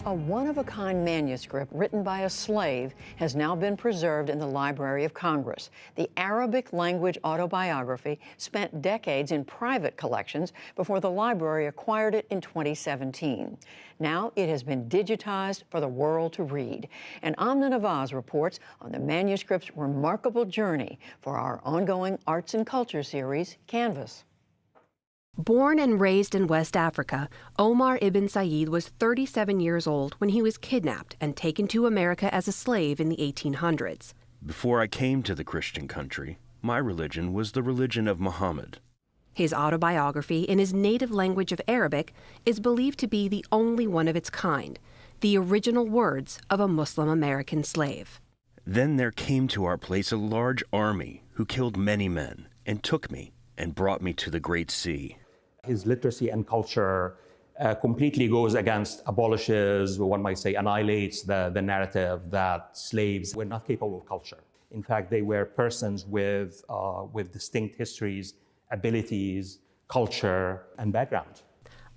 A one-of-a-kind manuscript written by a slave has now been preserved in the Library of Congress. The Arabic language autobiography spent decades in private collections before the library acquired it in 2017. Now it has been digitized for the world to read. And Amna Nawaz reports on the manuscript's remarkable journey for our ongoing Arts and Culture series, Canvas. Born and raised in West Africa, Omar ibn Said was 37 years old when he was kidnapped and taken to America as a slave in the 1800s. Before I came to the Christian country, my religion was the religion of Muhammad. His autobiography in his native language of Arabic is believed to be the only one of its kind, the original words of a Muslim American slave. Then there came to our place a large army who killed many men and took me and brought me to the Great Sea. His literacy and culture completely goes against, abolishes, one might say, annihilates the narrative that slaves were not capable of culture. In fact, they were persons with distinct histories, abilities, culture, and background.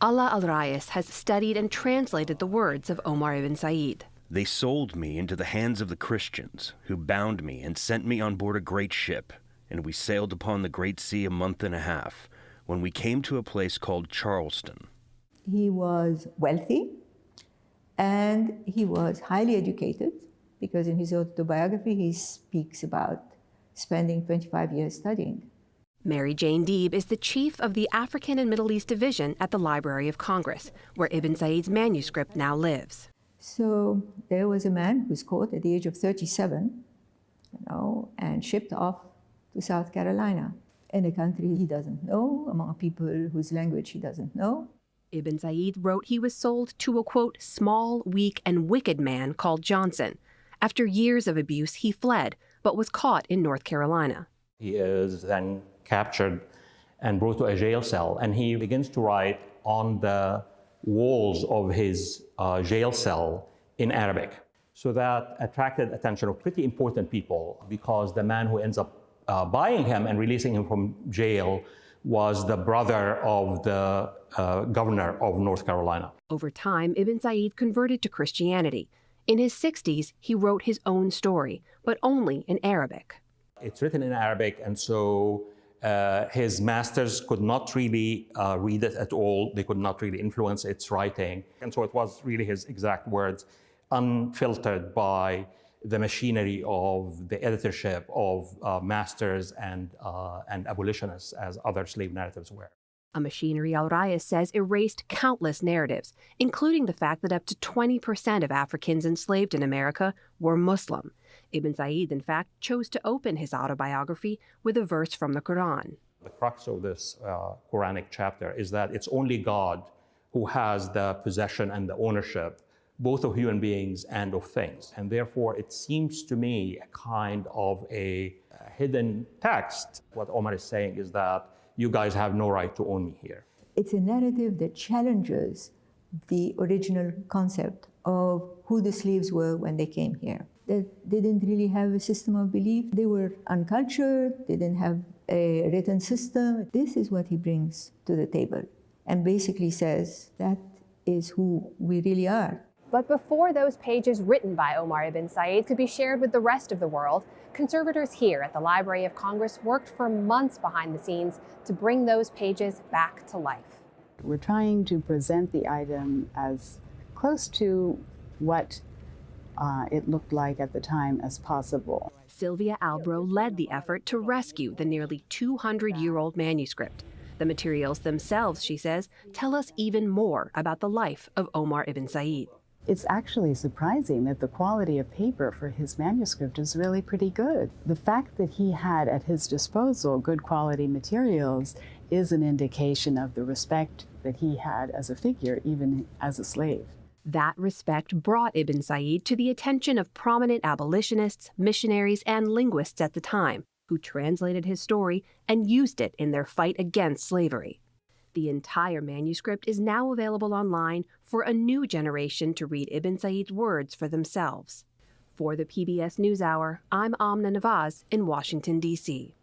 Allah al-Rais has studied and translated the words of Omar ibn Said. They sold me into the hands of the Christians, who bound me and sent me on board a great ship, and we sailed upon the Great Sea a month and a half, when we came to a place called Charleston. He was wealthy and he was highly educated, because in his autobiography he speaks about spending 25 years studying. Mary Jane Deeb is the chief of the African and Middle East Division at the Library of Congress, where Ibn Said's manuscript now lives. So there was a man who's caught at the age of 37, and shipped off to South Carolina, in a country he doesn't know, among people whose language he doesn't know. Ibn Said wrote he was sold to a, quote, small, weak, and wicked man called Johnson. After years of abuse, he fled, but was caught in North Carolina. He is then captured and brought to a jail cell, and he begins to write on the walls of his jail cell in Arabic. So that attracted attention of pretty important people, because the man who ends up buying him and releasing him from jail was the brother of the governor of North Carolina. Over time, Ibn Said converted to Christianity. In his 60s, he wrote his own story, but only in Arabic. It's written in Arabic, and so his masters could not really read it at all. They could not really influence its writing. And so it was really his exact words, unfiltered by the machinery of the editorship of masters and abolitionists, as other slave narratives were. A machinery al-Rais says erased countless narratives, including the fact that up to 20% of Africans enslaved in America were Muslim. Ibn Said, in fact, chose to open his autobiography with a verse from the Quran. The crux of this Quranic chapter is that it's only God who has the possession and the ownership both of human beings and of things. And therefore, it seems to me a kind of a hidden text. What Omar is saying is that you guys have no right to own me here. It's a narrative that challenges the original concept of who the slaves were when they came here. That they didn't really have a system of belief. They were uncultured, they didn't have a written system. This is what he brings to the table and basically says that is who we really are. But before those pages written by Omar ibn Said could be shared with the rest of the world, conservators here at the Library of Congress worked for months behind the scenes to bring those pages back to life. We're trying to present the item as close to what it looked like at the time as possible. Sylvia Albro led the effort to rescue the nearly 200-year-old manuscript. The materials themselves, she says, tell us even more about the life of Omar ibn Said. It's actually surprising that the quality of paper for his manuscript is really pretty good. The fact that he had at his disposal good quality materials is an indication of the respect that he had as a figure, even as a slave. That respect brought Ibn Said to the attention of prominent abolitionists, missionaries, and linguists at the time, who translated his story and used it in their fight against slavery. The entire manuscript is now available online for a new generation to read Ibn Said's words for themselves. For the PBS NewsHour, I'm Amna Nawaz in Washington, D.C.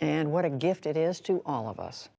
And what a gift it is to all of us.